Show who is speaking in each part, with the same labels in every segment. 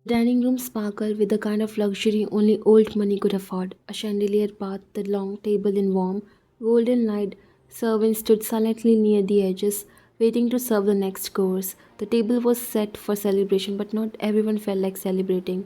Speaker 1: The dining room sparkled with the kind of luxury only old money could afford. A chandelier bathed the long table in warm, golden light. Servants stood silently near the edges, waiting to serve the next course. The table was set for celebration, but not everyone felt like celebrating.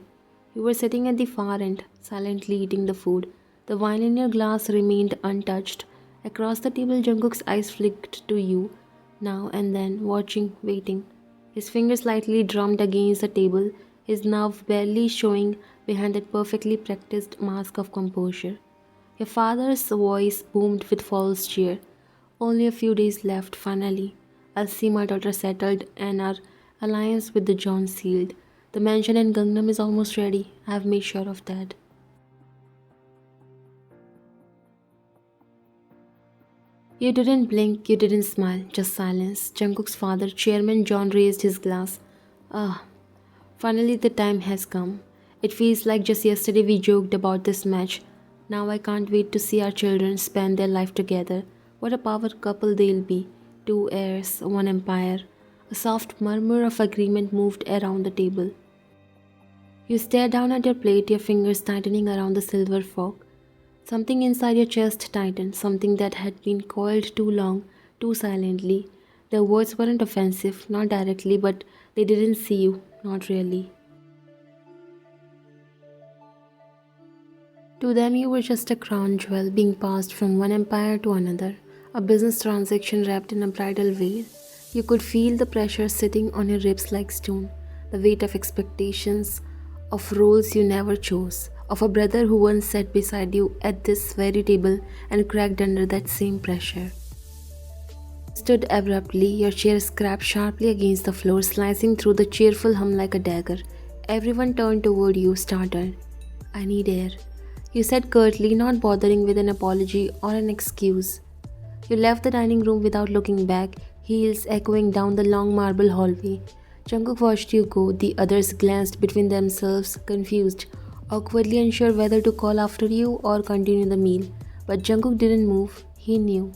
Speaker 1: You were sitting at the far end, silently eating the food. The wine in your glass remained untouched. Across the table, Jungkook's eyes flicked to you, now and then, watching, waiting. His fingers slightly drummed against the table, his nerve barely showing behind that perfectly practiced mask of composure. Your father's voice boomed with false cheer. Only a few days left, finally. I'll see my daughter settled and our alliance with the John sealed. The mansion in Gangnam is almost ready. I have made sure of that. You didn't blink, you didn't smile, just silence. Jungkook's father, Chairman John, raised his glass. Ah, finally the time has come. It feels like just yesterday we joked about this match. Now I can't wait to see our children spend their life together. What a power couple they'll be. Two heirs, one empire. A soft murmur of agreement moved around the table. You stare down at your plate, your fingers tightening around the silver fork. Something inside your chest tightened, something that had been coiled too long, too silently. The words weren't offensive, not directly, but they didn't see you, not really. To them, you were just a crown jewel being passed from one empire to another, a business transaction wrapped in a bridal veil. You could feel the pressure sitting on your ribs like stone, the weight of expectations, of roles you never chose, of a brother who once sat beside you at this very table and cracked under that same pressure. Stood abruptly, your chair scraped sharply against the floor, slicing through the cheerful hum like a dagger. Everyone turned toward you, startled. I need air. You said curtly, not bothering with an apology or an excuse. You left the dining room without looking back, heels echoing down the long marble hallway. Jungkook watched you go, the others glanced between themselves, confused, awkwardly unsure whether to call after you or continue the meal. But Jungkook didn't move, he knew.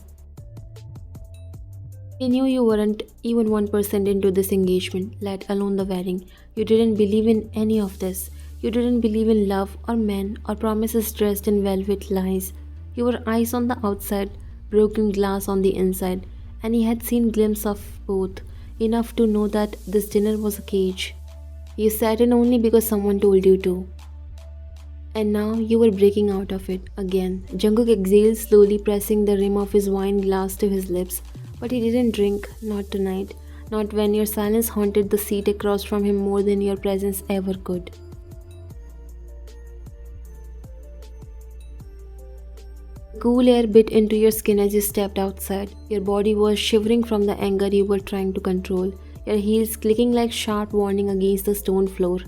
Speaker 1: He knew you weren't even 1% into this engagement, let alone the wedding. You didn't believe in any of this. You didn't believe in love or men or promises dressed in velvet lies. You were ice on the outside, broken glass on the inside, and he had seen glimpses of both, enough to know that this dinner was a cage. You sat in only because someone told you to. And now you were breaking out of it again. Jungkook exhaled slowly, pressing the rim of his wine glass to his lips. But he didn't drink, not tonight, not when your silence haunted the seat across from him more than your presence ever could. Cool air bit into your skin as you stepped outside. Your body was shivering from the anger you were trying to control, your heels clicking like sharp warning against the stone floor.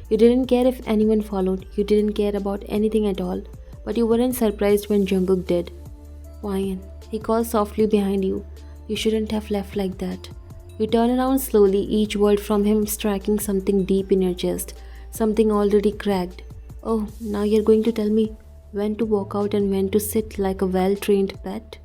Speaker 1: You didn't care if anyone followed, you didn't care about anything at all, but you weren't surprised when Jungkook did. Wyan, he called softly behind you. You shouldn't have left like that. You turn around slowly, each word from him striking something deep in your chest, something already cracked. Oh, now you're going to tell me when to walk out and when to sit like a well-trained pet?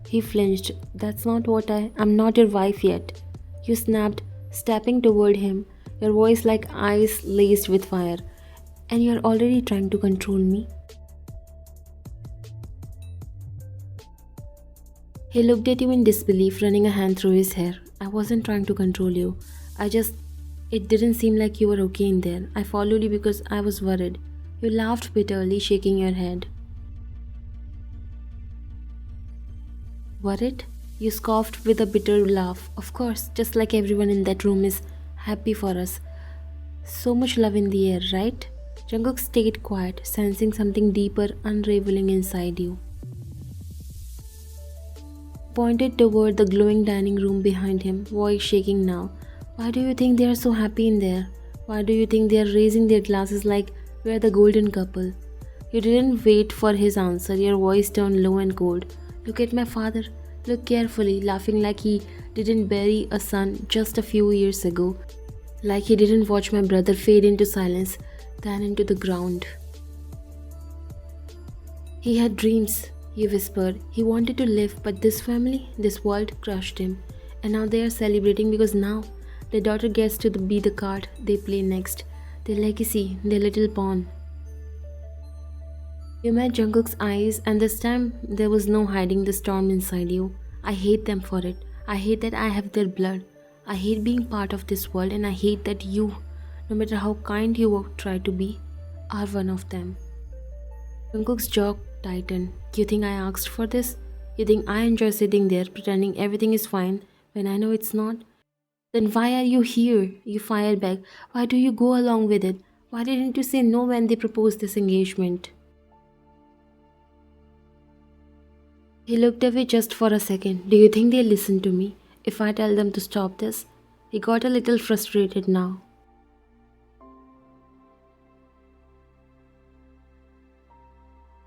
Speaker 1: He flinched. That's not what I'm not your wife yet. You snapped, stepping toward him, your voice like ice laced with fire. And you're already trying to control me? He looked at you in disbelief, running a hand through his hair. I wasn't trying to control you. It didn't seem like you were okay in there. I followed you because I was worried. You laughed bitterly, shaking your head. Worried? You scoffed with a bitter laugh. Of course, just like everyone in that room is happy for us. So much love in the air, right? Jungkook stayed quiet, sensing something deeper unraveling inside you. Pointed toward the glowing dining room behind him, voice shaking now. Why do you think they are so happy in there? Why do you think they are raising their glasses like we're the golden couple? You didn't wait for his answer, your voice turned low and cold. Look at my father. Look carefully, laughing like he didn't bury a son just a few years ago. Like he didn't watch my brother fade into silence, then into the ground. He had dreams, he whispered. He wanted to live, but this family, this world crushed him. And now they are celebrating because now their daughter gets to be the card they play next. their legacy, their little pawn. You met Jungkook's eyes, and this time there was no hiding the storm inside you. I hate them for it. I hate that I have their blood. I hate being part of this world, and I hate that you, no matter how kind you try to be, are one of them. Jungkook's jaw tightened. You think I asked for this? You think I enjoy sitting there pretending everything is fine when I know it's not? Then why are you here? You fired back. Why do you go along with it? Why didn't you say no when they proposed this engagement? He looked away just for a second. Do you think they'll listen to me if I tell them to stop this? He got a little frustrated now.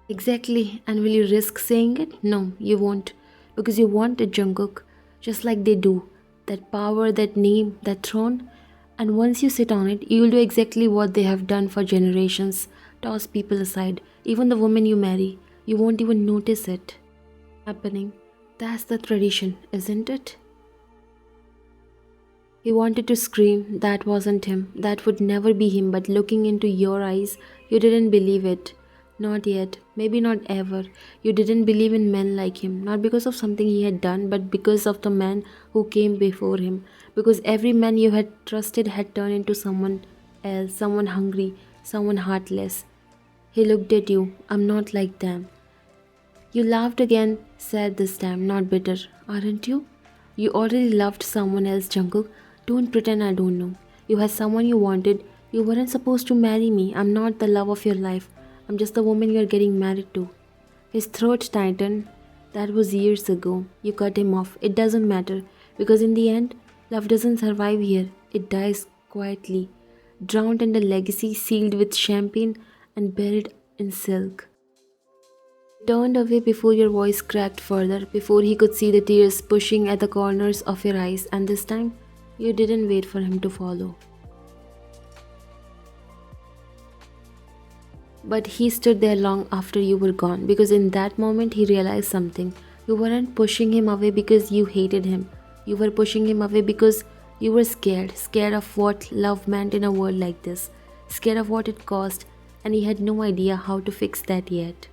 Speaker 1: Exactly, and will you risk saying it? No, you won't. Because you want a Jungkook, just like they do. That power, that name, that throne. And once you sit on it, you'll do exactly what they have done for generations. Toss people aside, even the woman you marry. You won't even notice it happening. That's the tradition, isn't it? He wanted to scream, that wasn't him, that would never be him, but looking into your eyes, you didn't believe it. Not yet, maybe not ever. You didn't believe in men like him, not because of something he had done, but because of the man who came before him. Because every man you had trusted had turned into someone else, someone hungry, someone heartless. He looked at you. I'm not like them. You laughed again, said this time, not bitter, aren't you? You already loved someone else, Jungkook. Don't pretend I don't know. You had someone you wanted. You weren't supposed to marry me. I'm not the love of your life. I'm just the woman you're getting married to. His throat tightened. That was years ago. You cut him off. It doesn't matter. Because in the end, love doesn't survive here. It dies quietly, drowned in the legacy sealed with champagne and buried in silk. Turned away before your voice cracked further, before he could see the tears pushing at the corners of your eyes, and this time, you didn't wait for him to follow. But he stood there long after you were gone, because in that moment he realized something. You weren't pushing him away because you hated him. You were pushing him away because you were scared, scared of what love meant in a world like this, scared of what it cost, and he had no idea how to fix that yet.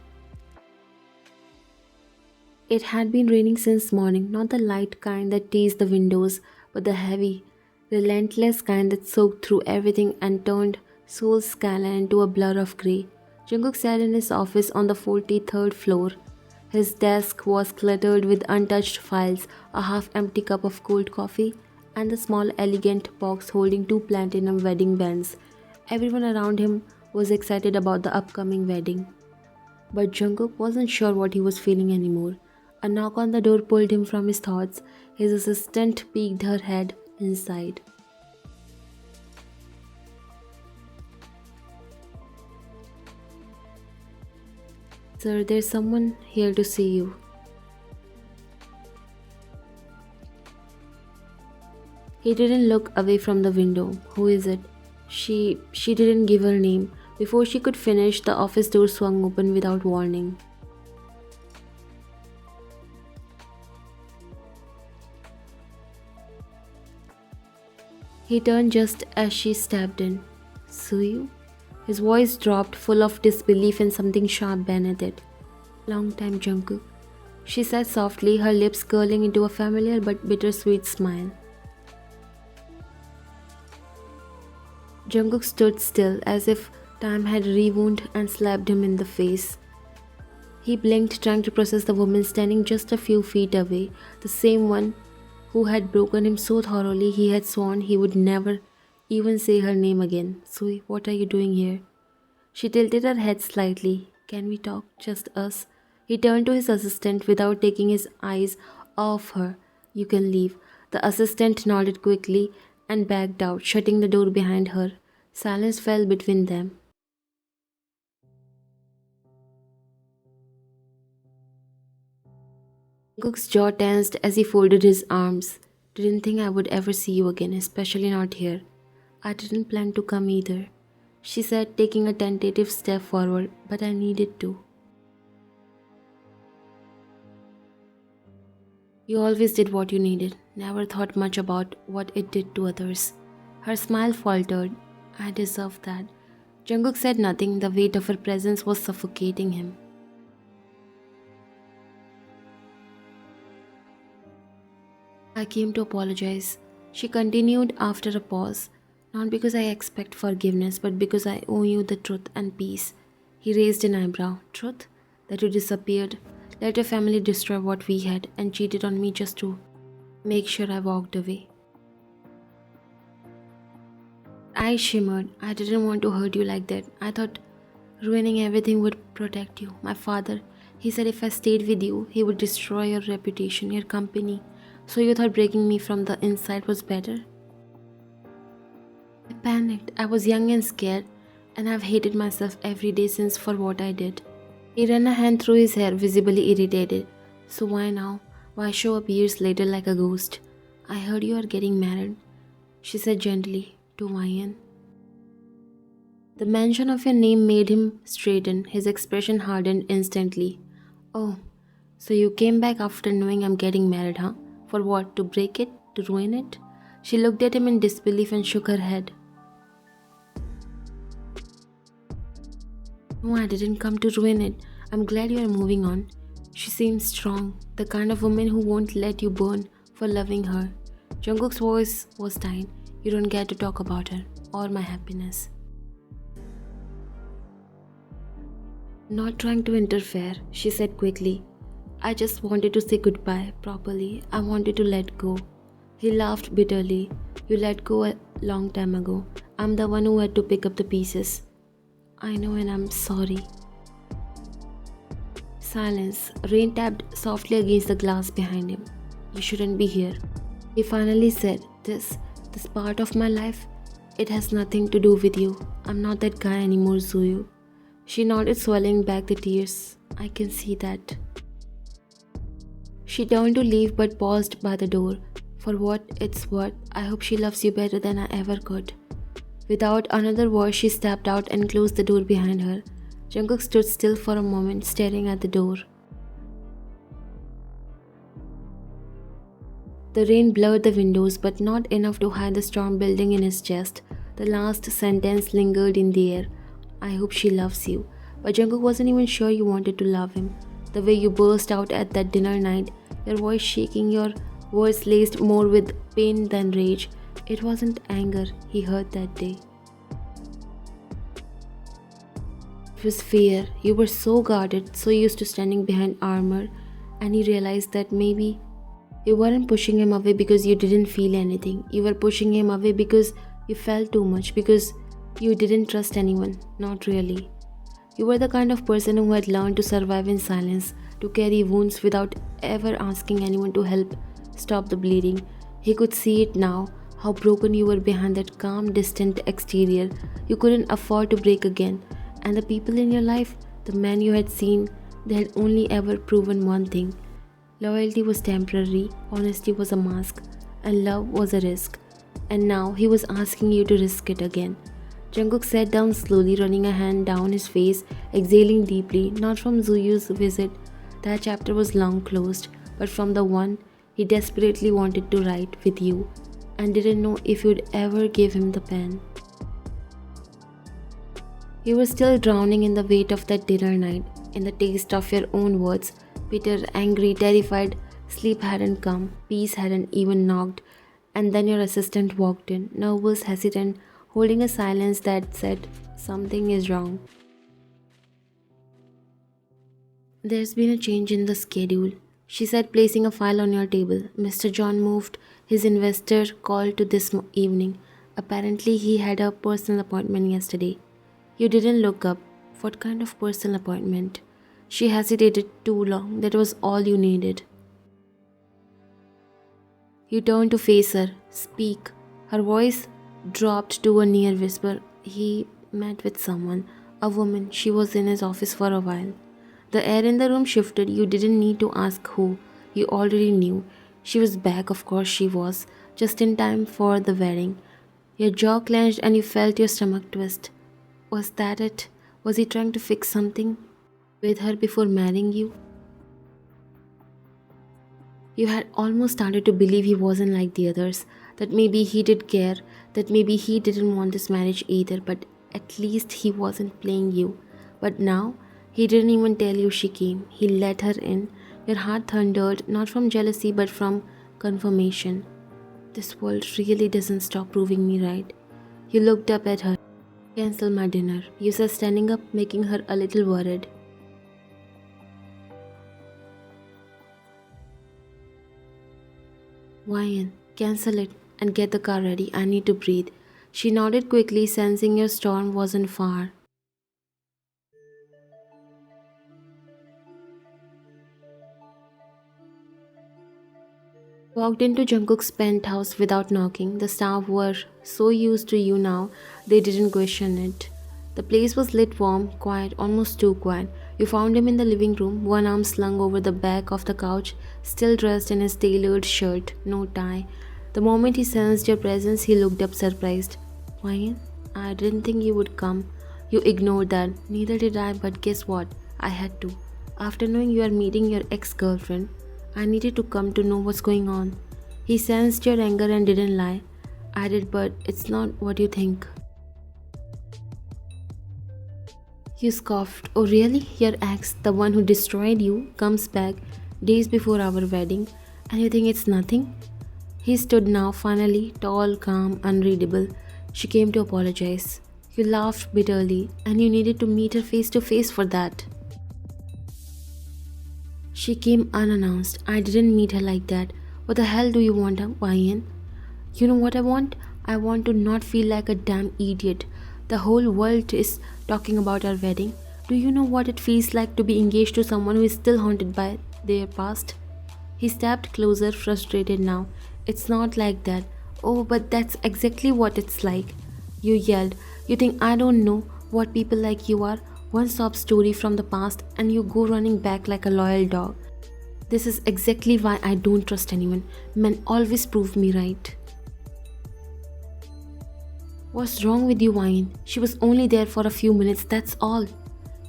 Speaker 1: It had been raining since morning, not the light kind that teased the windows, but the heavy, relentless kind that soaked through everything and turned Seoul's skyline into a blur of grey. Jungkook sat in his office on the 43rd floor. His desk was cluttered with untouched files, a half-empty cup of cold coffee, and the small elegant box holding two platinum wedding bands. Everyone around him was excited about the upcoming wedding. But Jungkook wasn't sure what he was feeling anymore. A knock on the door pulled him from his thoughts. His assistant peeked her head inside. Sir, there's someone here to see you. He didn't look away from the window. Who is it? She didn't give her name. Before she could finish, the office door swung open without warning. He turned just as she stepped in. Suyu? His voice dropped, full of disbelief and something sharp beneath it. Long time, Jungkook. She said softly, her lips curling into a familiar but bittersweet smile. Jungkook stood still, as if time had rewound and slapped him in the face. He blinked, trying to process the woman standing just a few feet away, the same one who had broken him so thoroughly he had sworn he would never even say her name again. Sui, what are you doing here? She tilted her head slightly. Can we talk? Just us? He turned to his assistant without taking his eyes off her. You can leave. The assistant nodded quickly and backed out, shutting the door behind her. Silence fell between them. Cook's jaw tensed as he folded his arms. Didn't think I would ever see you again, especially not here. I didn't plan to come either, she said, taking a tentative step forward, but I needed to. You always did what you needed, never thought much about what it did to others. Her smile faltered. I deserve that. Jungkook said nothing, the weight of her presence was suffocating him. I came to apologize. She continued after a pause. Not because I expect forgiveness, but because I owe you the truth and peace. He raised an eyebrow. Truth? That you disappeared, let your family destroy what we had, and cheated on me just to make sure I walked away. I shimmered. I didn't want to hurt you like that. I thought ruining everything would protect you. My father, he said if I stayed with you, he would destroy your reputation, your company. So you thought breaking me from the inside was better? I panicked. I was young and scared, and I've hated myself every day since for what I did. He ran a hand through his hair, visibly irritated. So why now? Why show up years later like a ghost? I heard you are getting married, she said gently to Ryan. The mention of your name made him straighten. His expression hardened instantly. Oh, so you came back after knowing I'm getting married, huh? For what? To break it? To ruin it? She looked at him in disbelief and shook her head. No, I didn't come to ruin it. I'm glad you are moving on. She seems strong, the kind of woman who won't let you burn for loving her. Jungkook's voice was tight. You don't get to talk about her or my happiness. Not trying to interfere, she said quickly. I just wanted to say goodbye properly. I wanted to let go. He laughed bitterly. You let go a long time ago. I'm the one who had to pick up the pieces. I know and I'm sorry. Silence. Rain tapped softly against the glass behind him. You shouldn't be here. He finally said, This part of my life, it has nothing to do with you. I'm not that guy anymore, Zuyu. She nodded, swallowing back the tears. I can see that. She turned to leave but paused by the door. For what it's worth, I hope she loves you better than I ever could. Without another word, she stepped out and closed the door behind her. Jungkook stood still for a moment, staring at the door. The rain blurred the windows, but not enough to hide the storm building in his chest. The last sentence lingered in the air. I hope she loves you. But Jungkook wasn't even sure you wanted to love him. The way you burst out at that dinner night, your voice shaking, your words laced more with pain than rage. It wasn't anger he heard that day. It was fear. You were so guarded, so used to standing behind armor, and he realized that maybe you weren't pushing him away because you didn't feel anything. You were pushing him away because you felt too much, because you didn't trust anyone. Not really. You were the kind of person who had learned to survive in silence, to carry wounds without ever asking anyone to help stop the bleeding. He could see it now, how broken you were behind that calm, distant exterior. You couldn't afford to break again. And the people in your life, the men you had seen, they had only ever proven one thing. Loyalty was temporary, honesty was a mask, and love was a risk. And now he was asking you to risk it again. Jungkook sat down slowly, running a hand down his face, exhaling deeply, not from Zuyu's visit. That chapter was long closed, but from the one he desperately wanted to write with you, and didn't know if you'd ever give him the pen. You were still drowning in the weight of that dinner night, in the taste of your own words. Bitter, angry, terrified. Sleep hadn't come, peace hadn't even knocked, and then your assistant walked in, nervous, hesitant, holding a silence that said, something is wrong. There's been a change in the schedule, she said, placing a file on your table. Mr. John moved his investor call to this evening. Apparently, he had a personal appointment yesterday. You didn't look up. What kind of personal appointment? She hesitated too long. That was all you needed. You turned to face her. Speak. Her voice dropped to a near whisper. He met with someone, a woman. She was in his office for a while. The air in the room shifted. You didn't need to ask who. You already knew. She was back, of course she was, just in time for the wedding. Your jaw clenched and you felt your stomach twist. Was that it? Was he trying to fix something with her before marrying you? You had almost started to believe he wasn't like the others, that maybe he did care, that maybe he didn't want this marriage either, but at least he wasn't playing you. But now, he didn't even tell you she came. He let her in. Your heart thundered, not from jealousy but from confirmation. This world really doesn't stop proving me right. You looked up at her. Cancel my dinner, you said, standing up, making her a little worried. Wyan, cancel it and get the car ready. I need to breathe. She nodded quickly, sensing your storm wasn't far. Walked into Jungkook's penthouse without knocking. The staff were so used to you now, they didn't question it. The place was lit warm, quiet, almost too quiet. You found him in the living room, one arm slung over the back of the couch, still dressed in his tailored shirt, no tie. The moment he sensed your presence, he looked up surprised. Wyan, I didn't think you would come. You ignored that. Neither did I, but guess what? I had to. After knowing you are meeting your ex-girlfriend, I needed to come to know what's going on. He sensed your anger and didn't lie. I did, but it's not what you think. You scoffed. Oh really? Your ex, the one who destroyed you, comes back days before our wedding and you think it's nothing? He stood now, finally, tall, calm, unreadable. She came to apologize. You laughed bitterly and you needed to meet her face to face for that. She came unannounced. I didn't meet her like that. What the hell do you want, Wyan? You know what I want? I want to not feel like a damn idiot. The whole world is talking about our wedding. Do you know what it feels like to be engaged to someone who is still haunted by their past? He stepped closer, frustrated now. It's not like that. Oh, but that's exactly what it's like. You yelled. You think I don't know what people like you are? One sob story from the past and you go running back like a loyal dog. This is exactly why I don't trust anyone. Men always prove me right. What's wrong with you, Wyan? She was only there for a few minutes, that's all.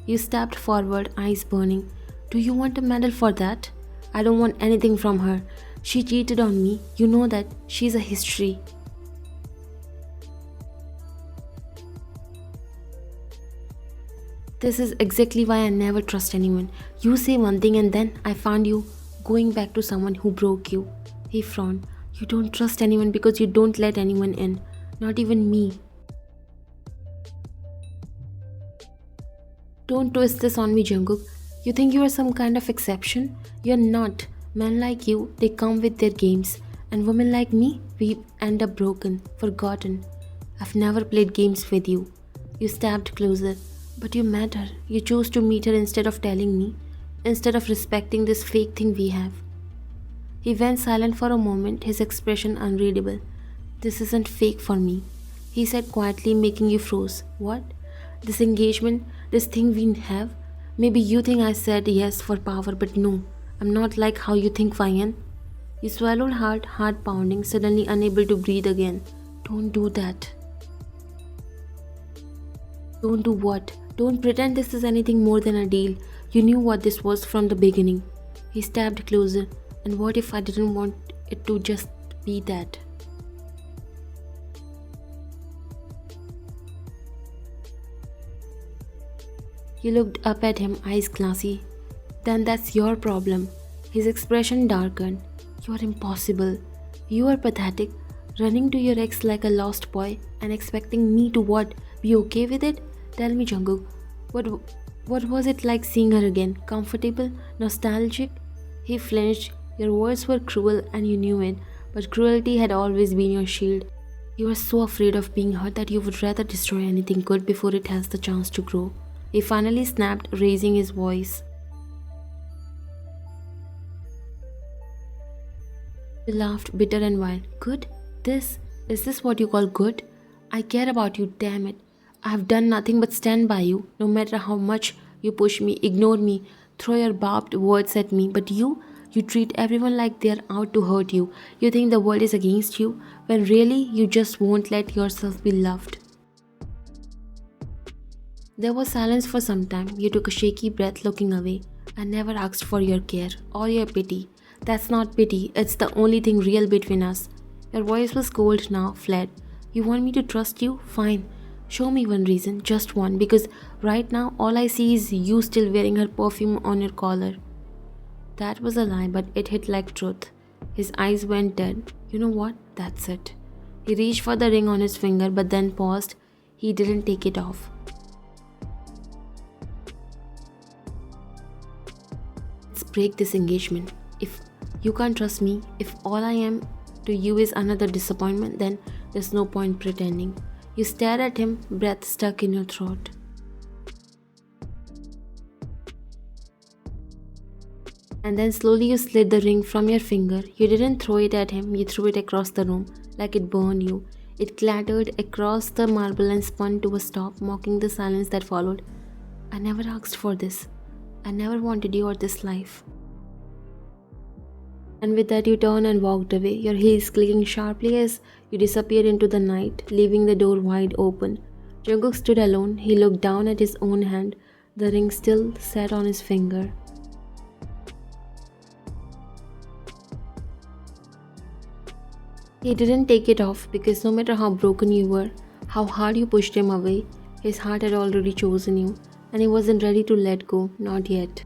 Speaker 1: You stepped forward, eyes burning. Do you want a medal for that? I don't want anything from her. She cheated on me. You know that. She's a history. This is exactly why I never trust anyone. You say one thing and then I found you going back to someone who broke you. He frowned. You don't trust anyone because you don't let anyone in. Not even me. Don't twist this on me, Jungkook. You think you are some kind of exception? You're not. Men like you, they come with their games. And women like me, we end up broken, forgotten. I've never played games with you. You stepped closer. But you met her. You chose to meet her instead of telling me. Instead of respecting this fake thing we have. He went silent for a moment, his expression unreadable. This isn't fake for me, he said quietly, making you froze. What? This engagement, this thing we have? Maybe you think I said yes for power, but no. I'm not like how you think, Wyan. You swallowed hard, heart pounding, suddenly unable to breathe again. Don't do that. Don't do what? Don't pretend this is anything more than a deal. You knew what this was from the beginning. He stepped closer. And what if I didn't want it to just be that? You looked up at him, eyes glassy. Then that's your problem. His expression darkened. You are impossible. You are pathetic. Running to your ex like a lost boy and expecting me to what? Be okay with it? Tell me, Jungkook, what was it like seeing her again? Comfortable? Nostalgic? He flinched. Your words were cruel and you knew it, but cruelty had always been your shield. You were so afraid of being hurt that you would rather destroy anything good before it has the chance to grow. He finally snapped, raising his voice. He laughed, bitter and wild. Good? Is this what you call good? I care about you, damn it. I have done nothing but stand by you, no matter how much you push me, ignore me, throw your barbed words at me. But you treat everyone like they're out to hurt you. You think the world is against you, when really you just won't let yourself be loved. There was silence for some time. You took a shaky breath, looking away. I never asked for your care or your pity. That's not pity, it's the only thing real between us. Your voice was cold now, flat. You want me to trust you? Fine. Show me one reason, just one, because right now all I see is you still wearing her perfume on your collar. That was a lie, but it hit like truth. His eyes went dead. You know what? That's it. He reached for the ring on his finger but then paused. He didn't take it off. Let's break this engagement. If you can't trust me, if all I am to you is another disappointment, then there's no point pretending. You stare at him, breath stuck in your throat. And then slowly you slid the ring from your finger. You didn't throw it at him, you threw it across the room, like it burned you. It clattered across the marble and spun to a stop, mocking the silence that followed. I never asked for this. I never wanted you or this life. And with that you turned and walked away, your heels clicking sharply as you disappeared into the night, leaving the door wide open. Jungkook stood alone. He looked down at his own hand. The ring still sat on his finger. He didn't take it off because no matter how broken you were, how hard you pushed him away, his heart had already chosen you and he wasn't ready to let go, not yet.